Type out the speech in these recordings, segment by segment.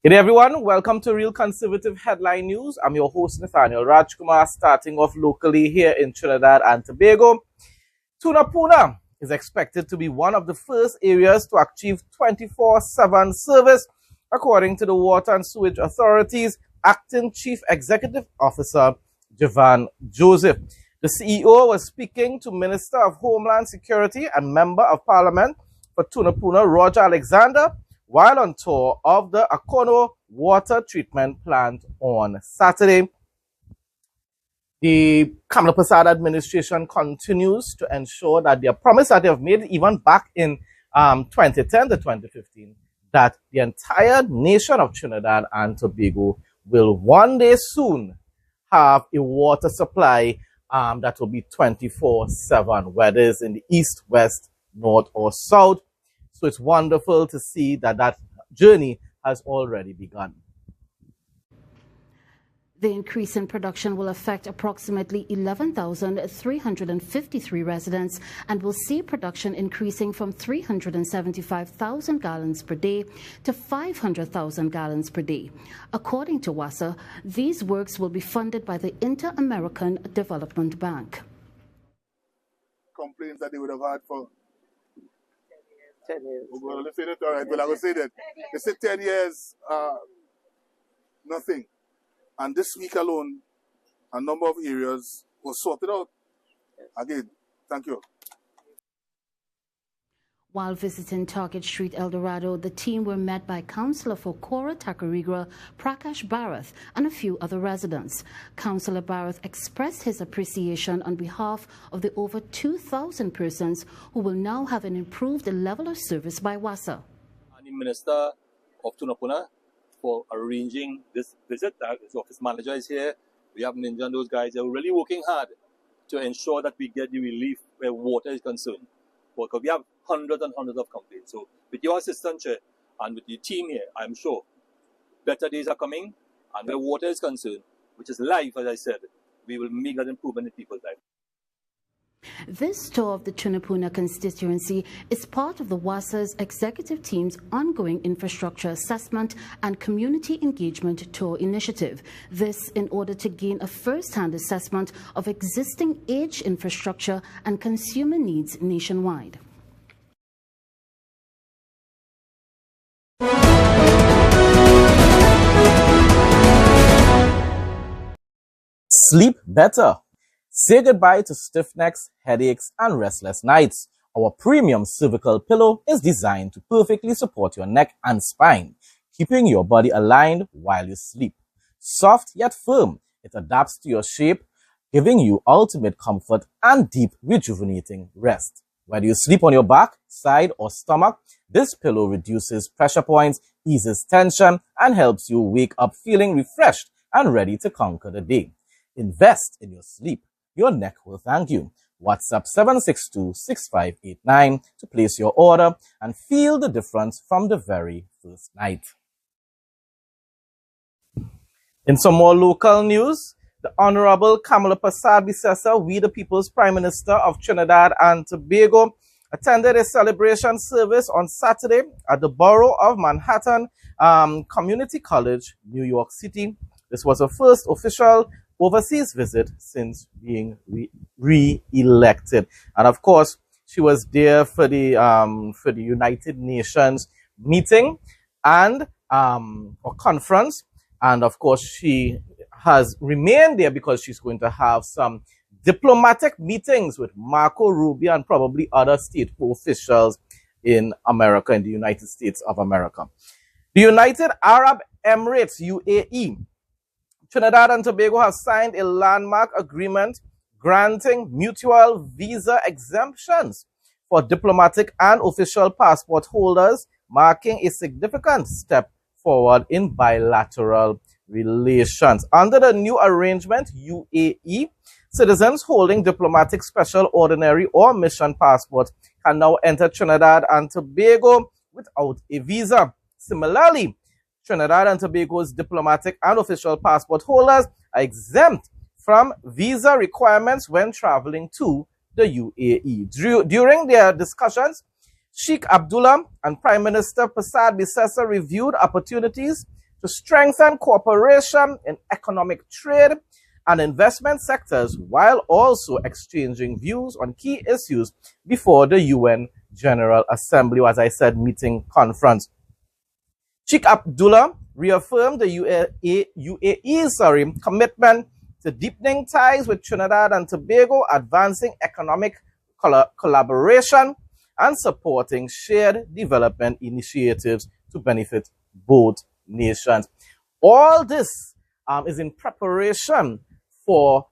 Good day, everyone. Welcome to Real Conservative Headline News. I'm your host, Nathaniel Rajkumar, starting off locally here in Trinidad and Tobago. Tunapuna is expected to be one of the first areas to achieve 24/7 service, according to the Water and Sewage Authority's Acting Chief Executive Officer, Javan Joseph. The CEO was speaking to Minister of Homeland Security and Member of Parliament for Tunapuna, Roger Alexander, while on tour of the Akono water treatment plant on Saturday. The Kamala Prasad administration continues to ensure that their promise that they have made even back in 2010 to 2015, that the entire nation of Trinidad and Tobago will one day soon have a water supply that will be 24/7, whether it's in the east, west, north, or south. So it's wonderful to see that that journey has already begun. The increase in production will affect approximately 11,353 residents and will see production increasing from 375,000 gallons per day to 500,000 gallons per day. According to WASA, these works will be funded by the Inter-American Development Bank. Complaints that they would have had for 10 years. Well, let's say that, all right. Well, I will say that. They said 10 years, nothing. And this week alone, a number of areas were sorted out. Again, thank you. While visiting Target Street, El Dorado, the team were met by Councillor for Kora Takarigra, Prakash Bharath, and a few other residents. Councillor Bharath expressed his appreciation on behalf of the over 2,000 persons who will now have an improved level of service by WASA. And the Minister of Tunapuna for arranging this visit. His office manager is here. We have Ninja and those guys. They're really working hard to ensure that we get the relief where water is concerned. Because we have hundreds and hundreds of complaints. So with your assistance here and with the team here, I'm sure better days are coming. And where water is concerned, which is life, as I said, we will make that improvement in people's lives. This tour of the Tunapuna constituency is part of the WASA's executive team's ongoing infrastructure assessment and community engagement tour initiative. This in order to gain a first-hand assessment of existing age infrastructure and consumer needs nationwide. Sleep better. Say goodbye to stiff necks, headaches, and restless nights. Our premium cervical pillow is designed to perfectly support your neck and spine, keeping your body aligned while you sleep. Soft yet firm, it adapts to your shape, giving you ultimate comfort and deep, rejuvenating rest. Whether you sleep on your back, side, or stomach, this pillow reduces pressure points, eases tension, and helps you wake up feeling refreshed and ready to conquer the day. Invest in your sleep. Your neck will thank you. WhatsApp 762-6589 to place your order and feel the difference from the very first night. In some more local news, the Honorable Kamala Prasad Bissessa, we the People's Prime Minister of Trinidad and Tobago, attended a celebration service on Saturday at the Borough of Manhattan Community College, New York City. This was her first official overseas visit since being re-elected. And of course, she was there for the United Nations meeting and or conference. And of course, she has remained there because she's going to have some diplomatic meetings with Marco Rubio and probably other state officials in America, in the United States of America. The United Arab Emirates, UAE, Trinidad and Tobago has signed a landmark agreement granting mutual visa exemptions for diplomatic and official passport holders, marking a significant step forward in bilateral relations. Under the new arrangement, UAE citizens holding diplomatic, special, ordinary, or mission passports can now enter Trinidad and Tobago without a visa. Similarly, Trinidad and Tobago's diplomatic and official passport holders are exempt from visa requirements when traveling to the UAE. During their discussions, Sheikh Abdullah and Prime Minister Prasad Bissessa reviewed opportunities to strengthen cooperation in economic trade and investment sectors while also exchanging views on key issues before the UN General Assembly, as I said, meeting conference. Sheikh Abdullah reaffirmed the UAE's commitment to deepening ties with Trinidad and Tobago, advancing economic collaboration, and supporting shared development initiatives to benefit both nations. All this is in preparation for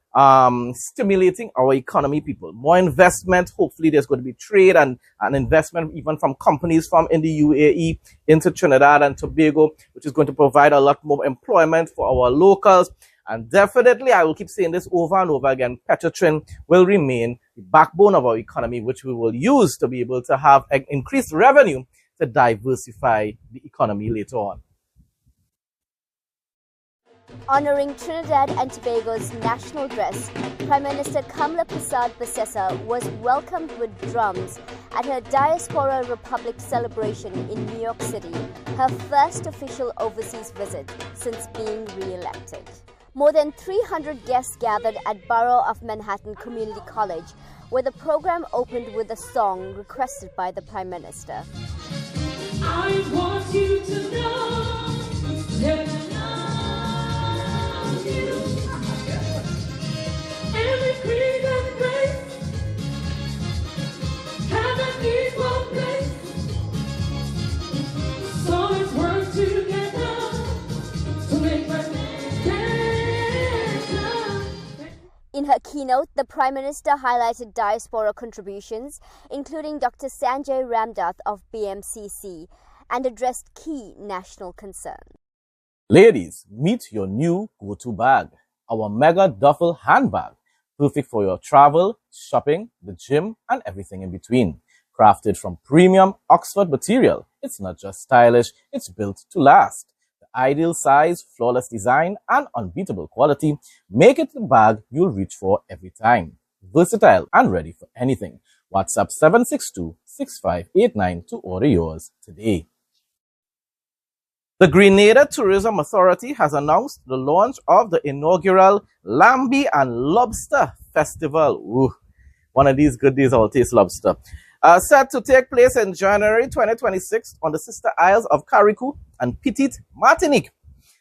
stimulating our economy, people. More investment. Hopefully there's going to be trade and investment even from companies from in the UAE into Trinidad and Tobago, which is going to provide a lot more employment for our locals. And definitely, I will keep saying this over and over again, Petrotrin will remain the backbone of our economy, which we will use to be able to have increased revenue to diversify the economy later on. Honoring Trinidad and Tobago's national dress, Prime Minister Kamala Prasad Basesa was welcomed with drums at her Diaspora Republic celebration in New York City, her first official overseas visit since being re-elected. More than 300 guests gathered at Borough of Manhattan Community College, where the program opened with a song requested by the Prime Minister. I want you to know that I love you. Every creed and grace have an equal place. So let's work together to make my In her keynote, the Prime Minister highlighted diaspora contributions, including Dr. Sanjay Ramdath of BMCC, and addressed key national concerns. Ladies, meet your new go-to bag, our mega duffel handbag, perfect for your travel, shopping, the gym, and everything in between. Crafted from premium Oxford material, it's not just stylish, it's built to last. Ideal size, flawless design, and unbeatable quality make it the bag you'll reach for every time. Versatile and ready for anything. WhatsApp 762-6589 to order yours today. The Grenada Tourism Authority has announced the launch of the inaugural Lambi and Lobster Festival. Ooh, one of these good days I'll taste lobster. Set to take place in January 2026 on the sister isles of Carriacou and Petite Martinique.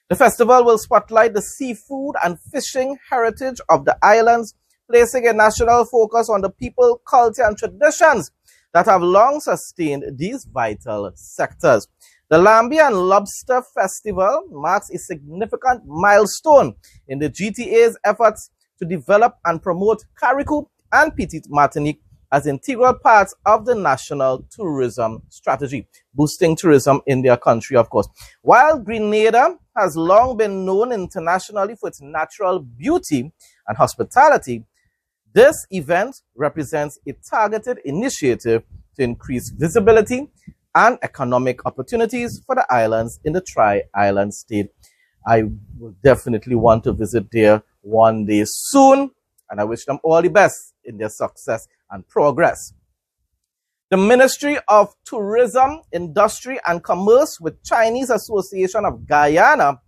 The festival will spotlight the seafood and fishing heritage of the islands, placing a national focus on the people, culture, and traditions that have long sustained these vital sectors. The Lambi and Lobster Festival marks a significant milestone in the GTA's efforts to develop and promote Carriacou and Petite Martinique as integral parts of the national tourism strategy, boosting tourism in their country, of course. While Grenada has long been known internationally for its natural beauty and hospitality, this event represents a targeted initiative to increase visibility and economic opportunities for the islands in the Tri-Island state. I will definitely want to visit there one day soon, and I wish them all the best in their success and progress. The Ministry of Tourism, Industry and Commerce with Chinese Association of Guyana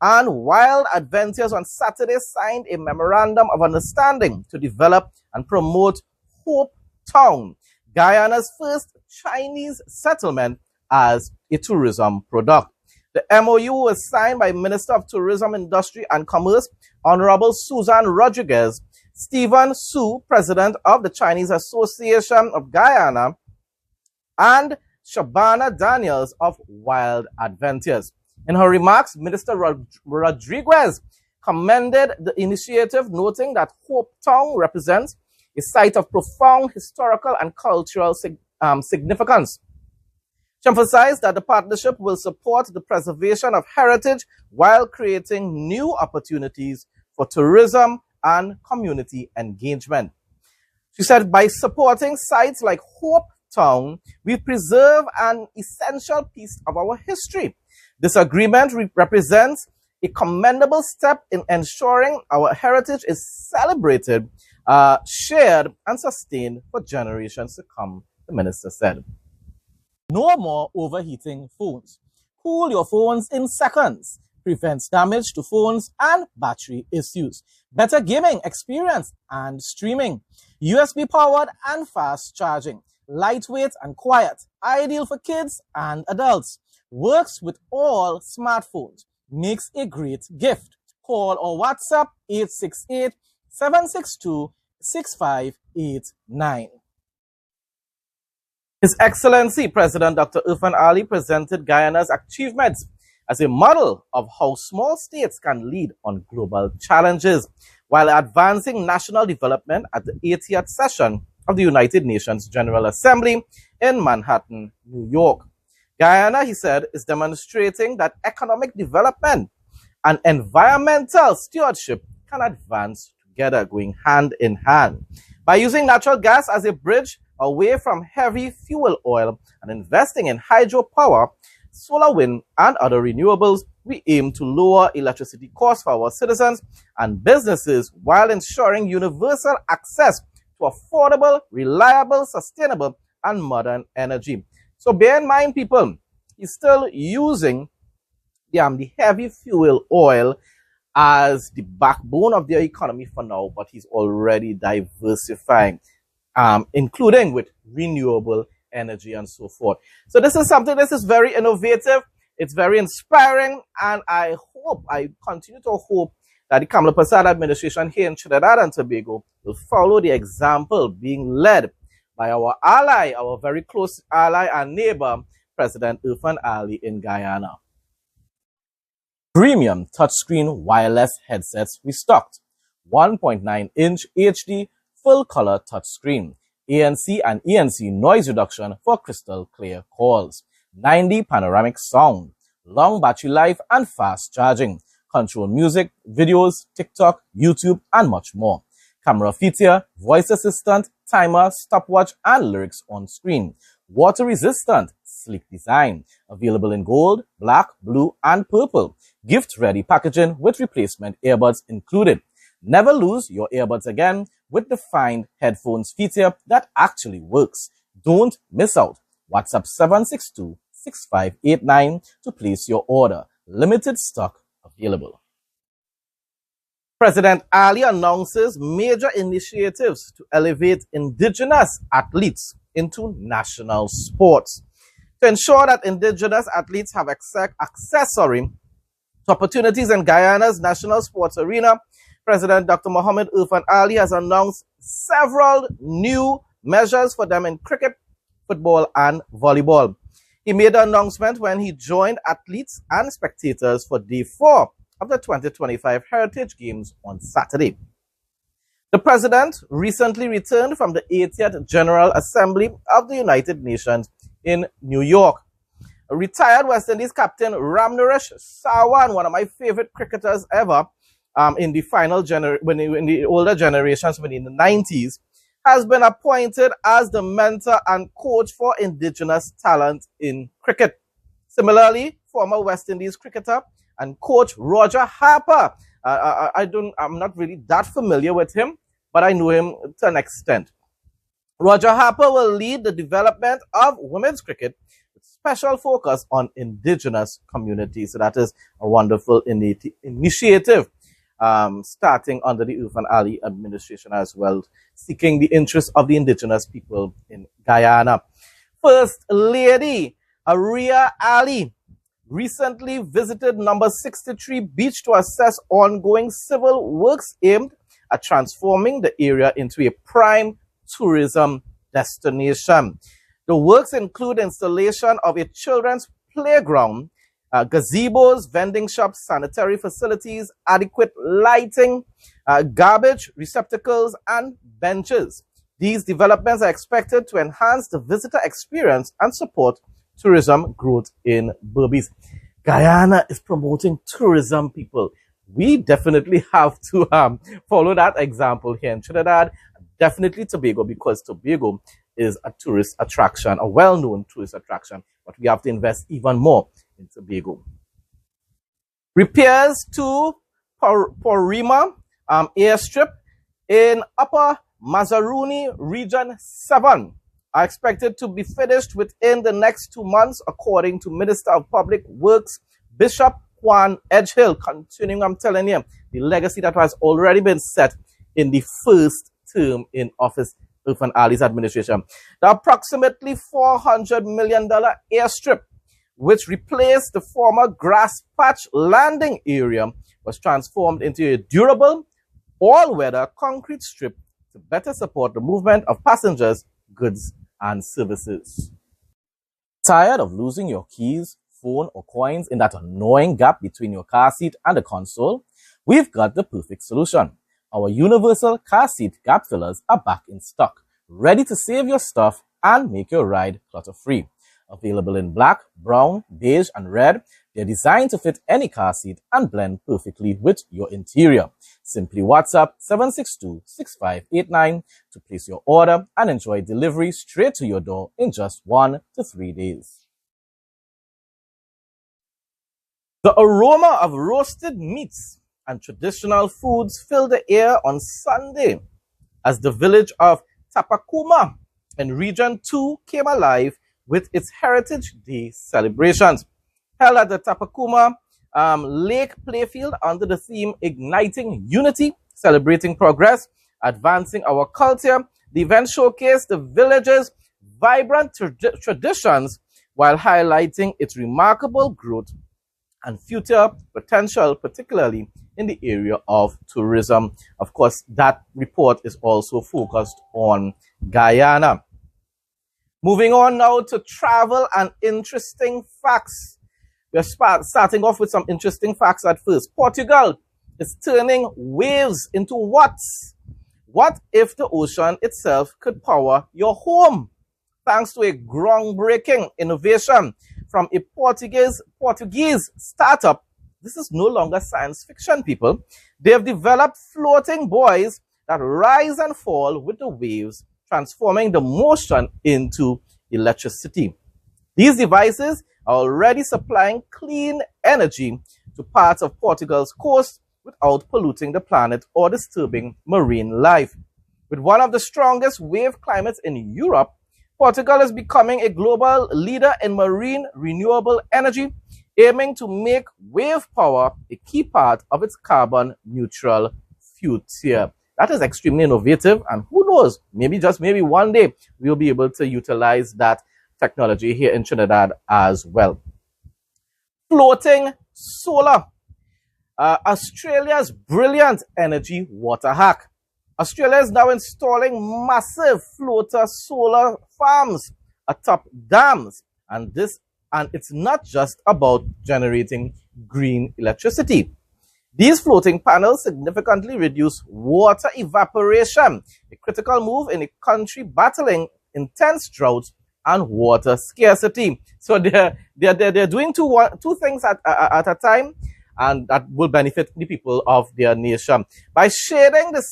and Wild Adventures on Saturday signed a memorandum of understanding to develop and promote Hope Town, Guyana's first Chinese settlement as a tourism product. The MOU was signed by Minister of Tourism, Industry and Commerce, Honorable Susan Rodriguez, Stephen Su, President of the Chinese Association of Guyana, and Shabana Daniels of Wild Adventures. In her remarks, Minister Rodriguez commended the initiative, noting that Hope Town represents a site of profound historical and cultural significance. She emphasized that the partnership will support the preservation of heritage while creating new opportunities for tourism and community engagement. She said, by supporting sites like Hope Town, we preserve an essential piece of our history. This agreement represents a commendable step in ensuring our heritage is celebrated, shared, and sustained for generations to come, the minister said. No more overheating phones. Cool your phones in seconds. prevents damage to phones and battery issues, better gaming experience and streaming, USB powered and fast charging, lightweight and quiet, ideal for kids and adults, works with all smartphones, makes a great gift. Call or WhatsApp 868-762-6589. His Excellency President Dr. Irfan Ali presented Guyana's achievements as a model of how small states can lead on global challenges while advancing national development at the 80th session of the United Nations General Assembly in Manhattan, New York. Guyana, he said, is demonstrating that economic development and environmental stewardship can advance together, going hand in hand. By using natural gas as a bridge away from heavy fuel oil and investing in hydropower, solar, wind, and other renewables, we aim to lower electricity costs for our citizens and businesses while ensuring universal access to affordable, reliable, sustainable, and modern energy. So bear in mind, people, he's still using the heavy fuel oil as the backbone of their economy for now, but he's already diversifying, including with renewable energy and so forth. So this is something, this is very innovative, it's very inspiring, and I continue to hope that the Kamala Persad administration here in Trinidad and Tobago will follow the example being led by our ally, our very close ally and neighbor, President Irfan Ali in Guyana. Premium touchscreen wireless headsets restocked. 1.9-inch HD full-color touchscreen. ANC and ENC noise reduction for crystal clear calls. 9D panoramic sound. Long battery life and fast charging. Control music, videos, TikTok, YouTube, and much more. Camera feature, voice assistant, timer, stopwatch, and lyrics on screen. Water resistant, sleek design. Available in gold, black, blue, and purple. Gift-ready packaging with replacement earbuds included. Never lose your earbuds again with the Find Headphones feature that actually works. Don't miss out. WhatsApp 762-6589 to place your order. Limited stock available. President Ali announces major initiatives to elevate indigenous athletes into national sports. To ensure that indigenous athletes have accessory to opportunities in Guyana's national sports arena, President Dr. Mohamed Irfan Ali has announced several new measures for them in cricket, football, and volleyball. He made the announcement when he joined athletes and spectators for Day 4 of the 2025 Heritage Games on Saturday. The president recently returned from the 80th General Assembly of the United Nations in New York. A retired West Indies captain Ramnaresh Sarwan, one of my favorite cricketers ever, in the in the older generations, in the 90s, has been appointed as the mentor and coach for indigenous talent in cricket. Similarly, former West Indies cricketer and coach Roger Harper. I'm not really that familiar with him, but I know him to an extent. Roger Harper will lead the development of women's cricket with special focus on indigenous communities. So that is a wonderful initiative starting under the Irfan Ali administration as well, seeking the interests of the indigenous people in Guyana. First Lady Aria Ali recently visited number 63 beach to assess ongoing civil works aimed at transforming the area into a prime tourism destination. The works include installation of a children's playground, gazebos, vending shops, sanitary facilities, adequate lighting, garbage receptacles, and benches. These developments are expected to enhance the visitor experience and support tourism growth in Berbice. Guyana is promoting tourism, people. We definitely have to follow that example here in Trinidad, definitely Tobago, because Tobago is a tourist attraction, a well-known tourist attraction, but we have to invest even more in Tobago. Repairs to Porima airstrip in Upper Mazaruni Region 7 are expected to be finished within the next 2 months, according to Minister of Public Works Bishop Juan Edgehill, continuing, I'm telling you, the legacy that has already been set in the first term in office of Irfan Ali's administration. The approximately $400 million airstrip, which replaced the former grass patch landing area, was transformed into a durable, all-weather concrete strip to better support the movement of passengers, goods, and services. Tired of losing your keys, phone, or coins in that annoying gap between your car seat and the console? We've got the perfect solution. Our universal car seat gap fillers are back in stock, ready to save your stuff and make your ride clutter-free. Available in black, brown, beige, and red, they're designed to fit any car seat and blend perfectly with your interior. Simply WhatsApp 762-6589 to place your order and enjoy delivery straight to your door in just 1 to 3 days. The aroma of roasted meats and traditional foods filled the air on Sunday as the village of Tapakuma in Region 2 came alive with its Heritage Day celebrations. Held at the Tapakuma Lake Playfield under the theme Igniting Unity, Celebrating Progress, Advancing Our Culture, the event showcased the village's vibrant traditions while highlighting its remarkable growth and future potential, particularly in the area of tourism. Of course, that report is also focused on Guyana. Moving on now to travel and interesting facts. We're starting off with some interesting facts at first. Portugal is turning waves into what? What if the ocean itself could power your home? Thanks to a groundbreaking innovation from a Portuguese startup. This is no longer science fiction, people. They have developed floating buoys that rise and fall with the waves, transforming the motion into electricity. These devices are already supplying clean energy to parts of Portugal's coast without polluting the planet or disturbing marine life. With one of the strongest wave climates in Europe, Portugal is becoming a global leader in marine renewable energy, aiming to make wave power a key part of its carbon neutral future. That is extremely innovative, and who knows, maybe just maybe one day we'll be able to utilize that technology here in Trinidad as well. Floating solar. Australia's brilliant energy water hack. Australia is now installing massive floater solar farms atop dams, and it's not just about generating green electricity. These floating panels significantly reduce water evaporation, a critical move in a country battling intense droughts and water scarcity. So they're doing two things at a time, and that will benefit the people of their nation. By shading the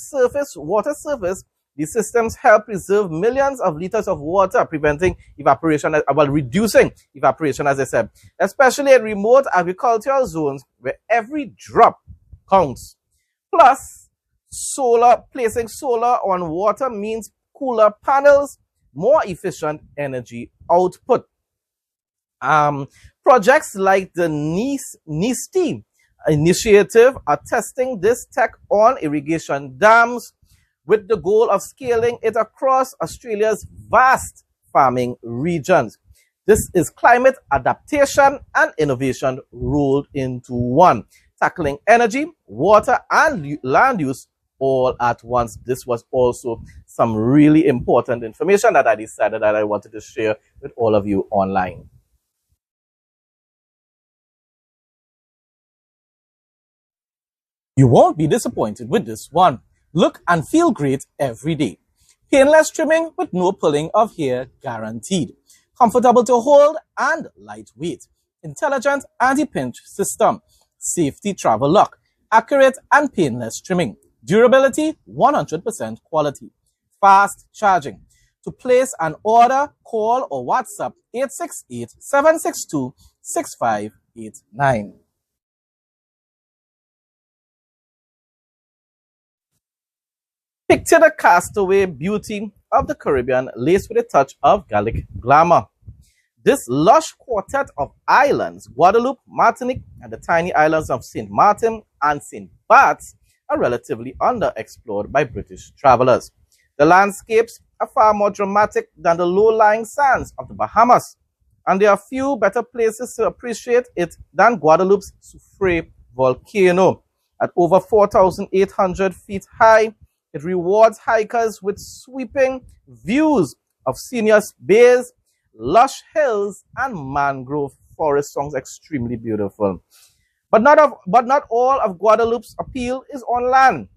water surface, these systems help preserve millions of liters of water, preventing evaporation, reducing evaporation, as I said, especially in remote agricultural zones where every drop counts. Plus, placing solar on water means cooler panels, more efficient energy output. Projects like the NIST initiative are testing this tech on irrigation dams with the goal of scaling it across Australia's vast farming regions. This is climate adaptation and innovation rolled into one, tackling energy, water, and land use all at once. This was also some really important information that I decided that I wanted to share with all of you online. You won't be disappointed with this one. Look and feel great every day. Painless trimming with no pulling of hair guaranteed. Comfortable to hold and lightweight. Intelligent anti-pinch system. Safety travel lock. Accurate and painless trimming. Durability, 100% quality. Fast charging. To place an order, call or WhatsApp 868-762-6589. Picture the castaway beauty of the Caribbean laced with a touch of Gallic glamour. This lush quartet of islands, Guadeloupe, Martinique, and the tiny islands of St. Martin and St. Barts, are relatively underexplored by British travelers. The landscapes are far more dramatic than the low-lying sands of the Bahamas, and there are few better places to appreciate it than Guadeloupe's Soufrière volcano. At over 4,800 feet high, it rewards hikers with sweeping views of scenic bays, lush hills, and mangrove forest. Sounds extremely beautiful. But not all of Guadeloupe's appeal is on land.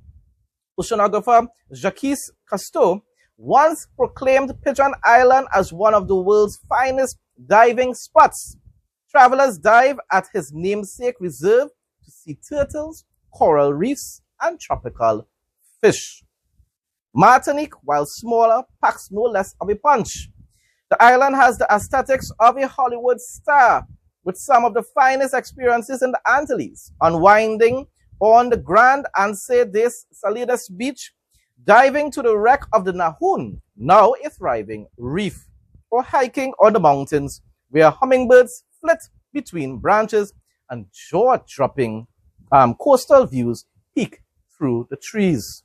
Oceanographer Jacques Cousteau once proclaimed Pigeon Island as one of the world's finest diving spots. Travelers dive at his namesake reserve to see turtles, coral reefs, and tropical fish. Martinique, while smaller, packs no less of a punch. The island has the aesthetics of a Hollywood star, with some of the finest experiences in the Antilles, unwinding on the Grand Anse des Salidas beach, diving to the wreck of the Nahoon, now a thriving reef, or hiking on the mountains where hummingbirds flit between branches and jaw-dropping coastal views peek through the trees.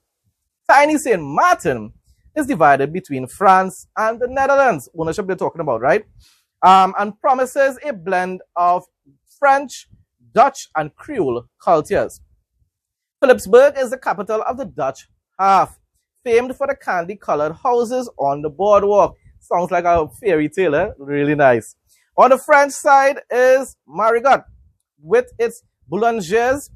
Tiny St. Martin is divided between France and the Netherlands, ownership they're talking about, right? And promises a blend of French, Dutch, and Creole cultures. Philipsburg is the capital of the Dutch half, famed for the candy-colored houses on the boardwalk. Sounds like a fairy tale, eh? Really nice. On the French side is Marigot, with its boulangerie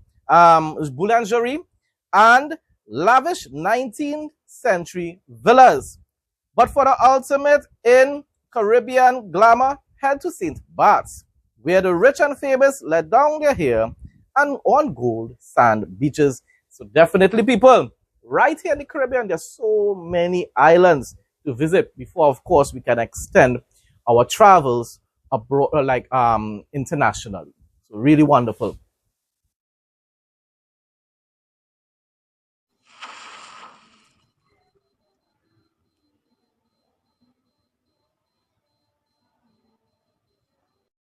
and lavish 19th century villas. But for the ultimate in Caribbean glamour, head to St. Barts, where the rich and famous let down their hair and on gold sand beaches. So definitely, people, right here in the Caribbean, there's so many islands to visit before, of course, we can extend our travels abroad, like internationally. So really wonderful.